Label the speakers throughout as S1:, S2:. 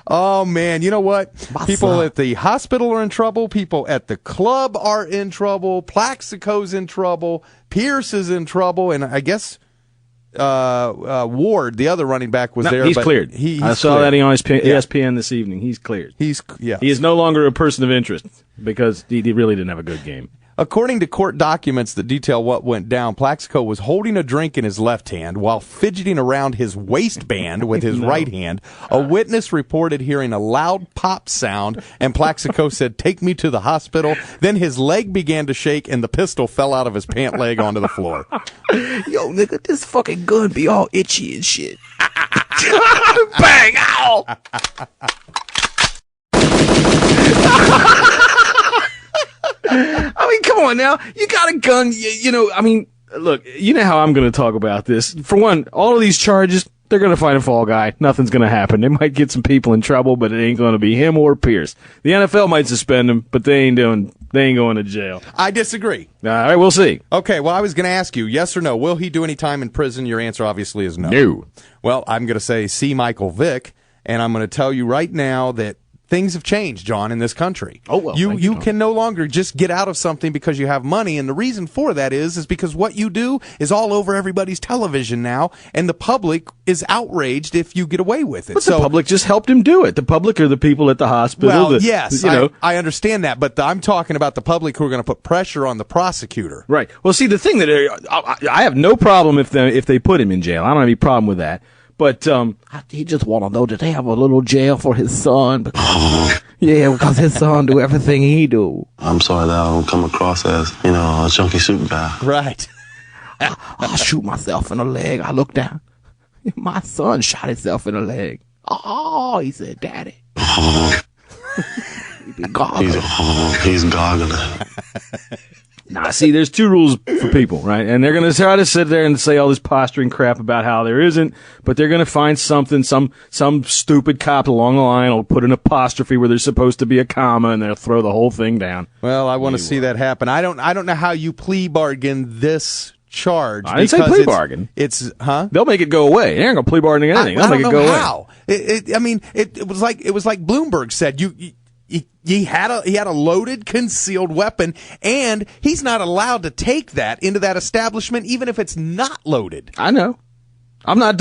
S1: Oh, man, you know what? People at the hospital are in trouble. People at the club are in trouble. Plaxico's in trouble. Pierce is in trouble. And I guess Ward, the other running back, was there.
S2: He's cleared. I saw that on ESPN this evening. He's cleared. He is no longer a person of interest because he really didn't have a good game.
S1: According to court documents that detail what went down, Plaxico was holding a drink in his left hand while fidgeting around his waistband with his right hand. A witness reported hearing a loud pop sound, and Plaxico said, "Take me to the hospital." Then his leg began to shake, and the pistol fell out of his pant leg onto the floor.
S3: Yo, nigga, this fucking gun be all itchy and shit. Bang! Ow! I mean, come on now. You got a gun,
S2: look, you know how I'm going to talk about this. For one, all of these charges, they're going to find a fall guy. Nothing's going to happen. They might get some people in trouble, but it ain't going to be him or Pierce. The NFL might suspend him, but they ain't going to jail.
S1: I disagree.
S2: All right, we'll see.
S1: Okay, well, I was going to ask you, yes or no, will he do any time in prison? Your answer obviously is no.
S2: No.
S1: Well, I'm going to say see Michael Vick, and I'm going to tell you right now that things have changed, John, in this country.
S2: Oh, well,
S1: you can no longer just get out of something because you have money, and the reason for that is because what you do is all over everybody's television now, and the public is outraged if you get away with it.
S2: But the public just helped him do it. The public are the people at the hospital.
S1: Well, yes, I understand that, but I'm talking about the public who are going to put pressure on the prosecutor.
S2: Right. Well, see, the thing that I have no problem if they put him in jail. I don't have any problem with that. But
S3: he just want to know that they have a little jail for his son. Because his son do everything he do.
S4: I'm sorry that I don't come across as, a chunky soup guy.
S1: Right.
S3: I shoot myself in the leg. I look down. My son shot himself in the leg. Oh, he said, "Daddy." He be goggling.
S4: He's goggling.
S2: Nah, see, there's two rules for people, right? And they're going to try to sit there and say all this posturing crap about how there isn't, but they're going to find something, some stupid cop along the line will put an apostrophe where there's supposed to be a comma, and they'll throw the whole thing down.
S1: Well, I want to see that happen. I don't know how you plea bargain this charge.
S2: I didn't say plea bargain. They'll make it go away. They aren't going to plea bargain anything. They'll make it go
S1: how. Away. It was like Bloomberg said. He had a loaded, concealed weapon, and he's not allowed to take that into that establishment, even if it's not loaded.
S2: I know. I'm not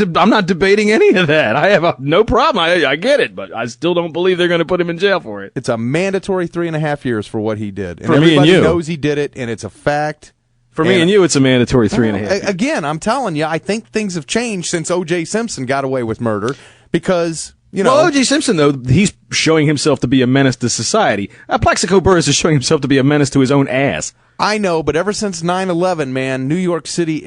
S2: debating any of that. I have no problem. I get it, but I still don't believe they're going to put him in jail for it.
S1: It's a mandatory 3.5 years for what he did, and
S2: for me and you,
S1: everybody knows he did it, and it's a fact.
S2: For me and you, it's a mandatory 3.5 years.
S1: Again, I'm telling you, I think things have changed since O.J. Simpson got away with murder because.
S2: Well, O.J. Simpson, though, he's showing himself to be a menace to society. Plaxico Burress is showing himself to be a menace to his own ass.
S1: I know, but ever since 9/11, man, New York City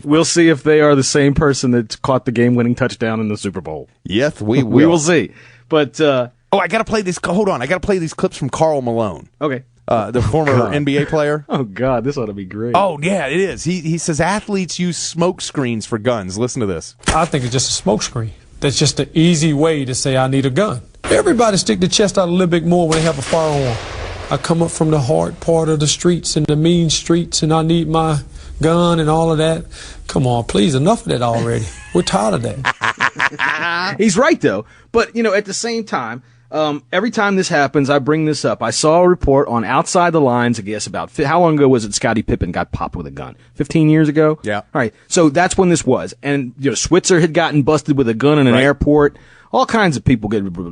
S2: We'll see if they are the same person that caught the game-winning touchdown in the Super Bowl.
S1: Yes, we will.
S2: We will see. But
S1: I got to play this. Hold on, I got to play these clips from Karl Malone.
S2: Okay.
S1: The former NBA player.
S2: Oh, God, this ought to be great.
S1: Oh, yeah, it is. He says athletes use smoke screens for guns. Listen to this.
S5: I think it's just a smoke screen. That's just an easy way to say I need a gun. Everybody stick their chest out a little bit more when they have a firearm. I come up from the hard part of the streets and the mean streets, and I need my gun and all of that. Come on, please, enough of that already. We're tired of that.
S2: He's right, though. But, at the same time, every time this happens, I bring this up. I saw a report on Outside the Lines, I guess, about how long ago was it Scottie Pippen got popped with a gun? 15 years ago?
S1: Yeah.
S2: All right. So that's when this was. And, Switzer had gotten busted with a gun in an airport. All kinds of people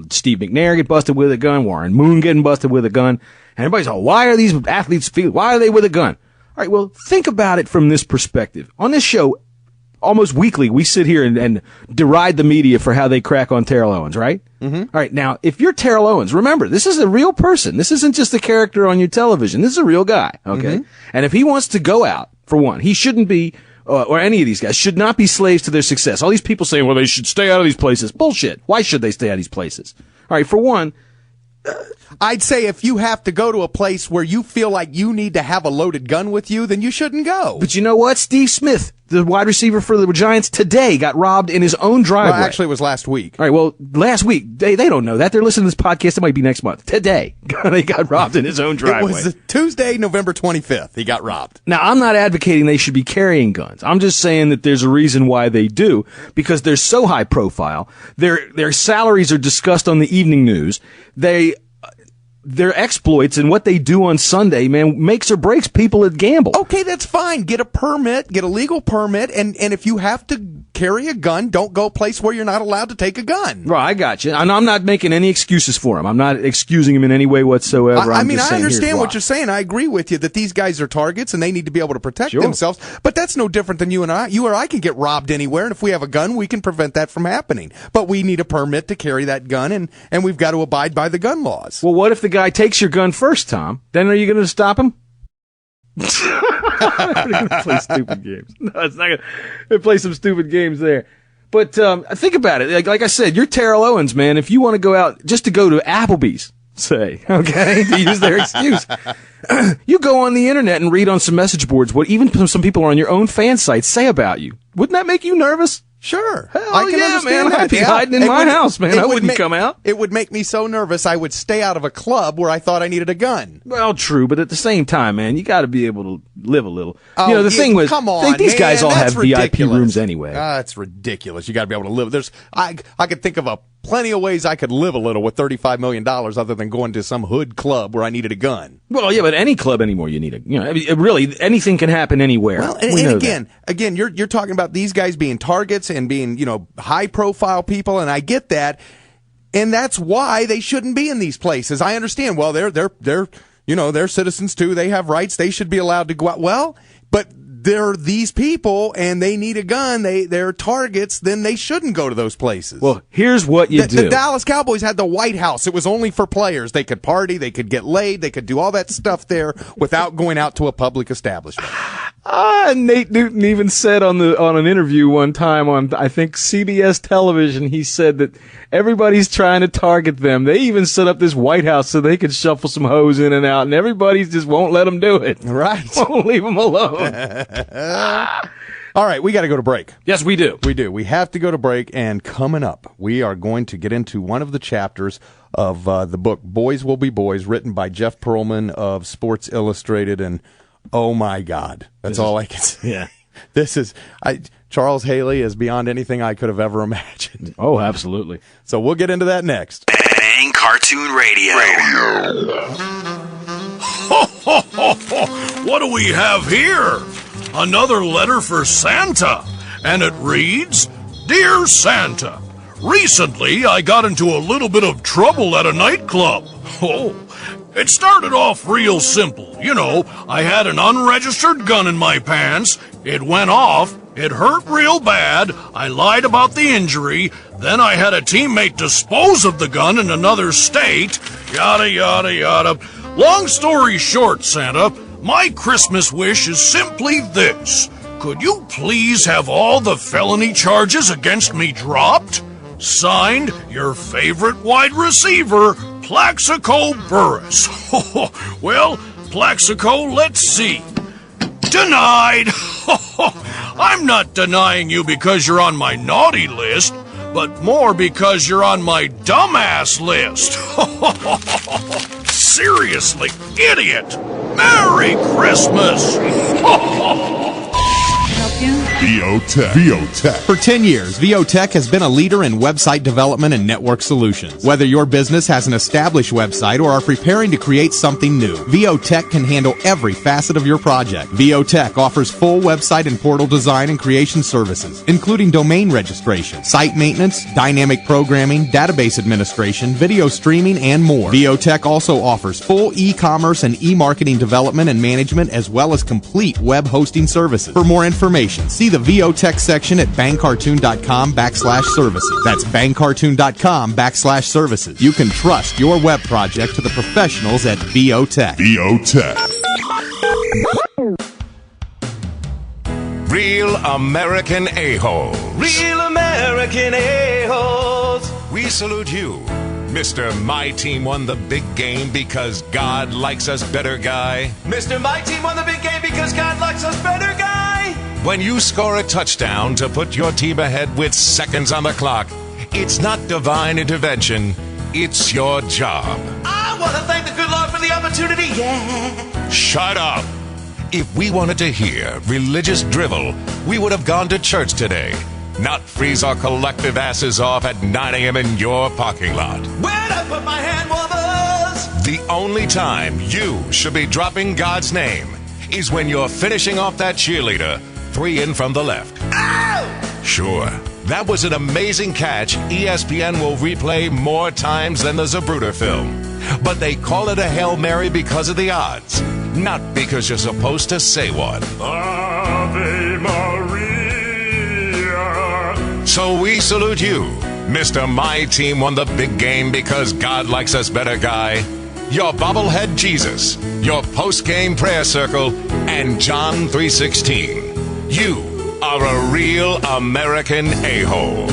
S2: Steve McNair get busted with a gun. Warren Moon getting busted with a gun. And everybody's like, why are these athletes why are they with a gun? All right. Well, think about it from this perspective. On this show, almost weekly, we sit here and deride the media for how they crack on Terrell Owens, right? Mm-hmm. All right, now, if you're Terrell Owens, remember, this is a real person. This isn't just a character on your television. This is a real guy, okay? Mm-hmm. And if he wants to go out, for one, he shouldn't be, or any of these guys, should not be slaves to their success. All these people saying, well, they should stay out of these places. Bullshit. Why should they stay out of these places? All right, for one,
S1: I'd say if you have to go to a place where you feel like you need to have a loaded gun with you, then you shouldn't go.
S2: But you know what? Steve Smith the wide receiver for the Giants, today got robbed in his own driveway.
S1: Well, actually, it was last week.
S2: All right, well, last week, they don't know that. They're listening to this podcast. It might be next month. Today, they got robbed in his own driveway.
S1: It was Tuesday, November 25th. He got robbed.
S2: Now, I'm not advocating they should be carrying guns. I'm just saying that there's a reason why they do, because they're so high profile. Their salaries are discussed on the evening news. Their exploits and what they do on Sunday, man, makes or breaks people that gamble.
S1: Okay, that's fine. Get a permit, get a legal permit, and if you have to carry a gun, don't go a place where you're not allowed to take a gun.
S2: Right, I got you. And I'm not making any excuses for him. I'm not excusing him in any way whatsoever.
S1: I mean, I understand what you're saying. I agree with you that these guys are targets and they need to be able to protect themselves. But that's no different than you and I. You or I can get robbed anywhere, and if we have a gun, we can prevent that from happening. But we need a permit to carry that gun, and we've got to abide by the gun laws.
S2: Well, what if the guy takes your gun first, Tom? Then are you going to stop him? We're going to play stupid games. No, it's not going to play some stupid games there. But think about it. Like I said, you're Terrell Owens, man. If you want to go out just to go to Applebee's, say, okay, to use their excuse, you go on the internet and read on some message boards what even some people on your own fan sites say about you. Wouldn't that make you nervous?
S1: Sure.
S2: Hell
S1: I can
S2: yeah,
S1: understand
S2: man.
S1: that.
S2: I'd be hiding in my house, man. I wouldn't come out.
S1: It would make me so nervous I would stay out of a club where I thought I needed a gun.
S2: Well, true, but at the same time, man, you got to be able to live a little.
S1: Oh,
S2: the thing was,
S1: come on,
S2: these guys all have
S1: ridiculous.
S2: VIP rooms anyway.
S1: That's ridiculous. You got to be able to live. I could think of plenty of ways I could live a little with $35 million other than going to some hood club where I needed a gun.
S2: Well, yeah, but any club anymore, you need I mean, really, anything can happen anywhere.
S1: Well, and again, you're talking about these guys being targets and being, high profile people, and I get that. And that's why they shouldn't be in these places. I understand. Well, they're citizens too. They have rights. They should be allowed to go out. Well, but they're these people and they need a gun. They're targets. Then they shouldn't go to those places.
S2: Well, here's what you do.
S1: The Dallas Cowboys had the White House. It was only for players. They could party. They could get laid. They could do all that stuff there without going out to a public establishment.
S2: Nate Newton even said on an interview one time on, I think, CBS television, he said that everybody's trying to target them. They even set up this White House so they could shuffle some hoes in and out, and everybody just won't let them do it.
S1: Right.
S2: Won't leave them alone.
S1: All right, we got to go to break.
S2: Yes, we do.
S1: We do. We have to go to break, and coming up, we are going to get into one of the chapters of the book, Boys Will Be Boys, written by Jeff Pearlman of Sports Illustrated, and oh my God, that's all I can say.
S2: Yeah.
S1: This is, Charles Haley is beyond anything I could have ever imagined.
S2: Oh, absolutely.
S1: So we'll get into that next.
S6: Bang Cartoon Radio.
S7: Ho, ho, ho, ho. What do we have here? Another letter for Santa. And it reads, Dear Santa, recently I got into a little bit of trouble at a nightclub. Oh, it started off real simple. I had an unregistered gun in my pants. It went off. It hurt real bad. I lied about the injury. Then I had a teammate dispose of the gun in another state. Yada, yada, yada. Long story short, Santa, my Christmas wish is simply this. Could you please have all the felony charges against me dropped? Signed, your favorite wide receiver, Plaxico Burress. Well, Plaxico, let's see. Denied. I'm not denying you because you're on my naughty list, but more because you're on my dumbass list. Seriously, idiot. Merry Christmas.
S8: VOTech.
S1: For 10 years, VOTech has been a leader in website development and network solutions. Whether your business has an established website or are preparing to create something new, VOTech can handle every facet of your project. VOTech offers full website and portal design and creation services, including domain registration, site maintenance, dynamic programming, database administration, video streaming, and more. VOTech also offers full e-commerce and e-marketing development and management, as well as complete web hosting services. For more information, see the VOTech section at bangcartoon.com/services. That's bangcartoon.com/services. You can trust your web project to the professionals at VOTech.
S8: Real American A-holes.
S9: Real American A-holes.
S8: We salute you, Mr. My Team won the big game because God likes us better guy.
S9: Mr. My Team won the big game because God likes us better guy.
S8: When you score a touchdown to put your team ahead with seconds on the clock, it's not divine intervention, it's your job.
S9: I want to thank the good Lord for the opportunity, yeah.
S8: Shut up! If we wanted to hear religious drivel, we would have gone to church today, not freeze our collective asses off at 9 a.m. in your parking lot.
S9: Where'd I put my hand warmers?
S8: The only time you should be dropping God's name is when you're finishing off that cheerleader 3 in from the left.
S9: Ow!
S8: Sure, that was an amazing catch ESPN will replay more times than the Zapruder film. But they call it a Hail Mary because of the odds, not because you're supposed to say one.
S7: Ave Maria.
S8: So we salute you, Mr. My Team won the big game because God likes us better guy, your bobblehead Jesus, your post-game prayer circle, and John 3:16. You are a real American a-hole.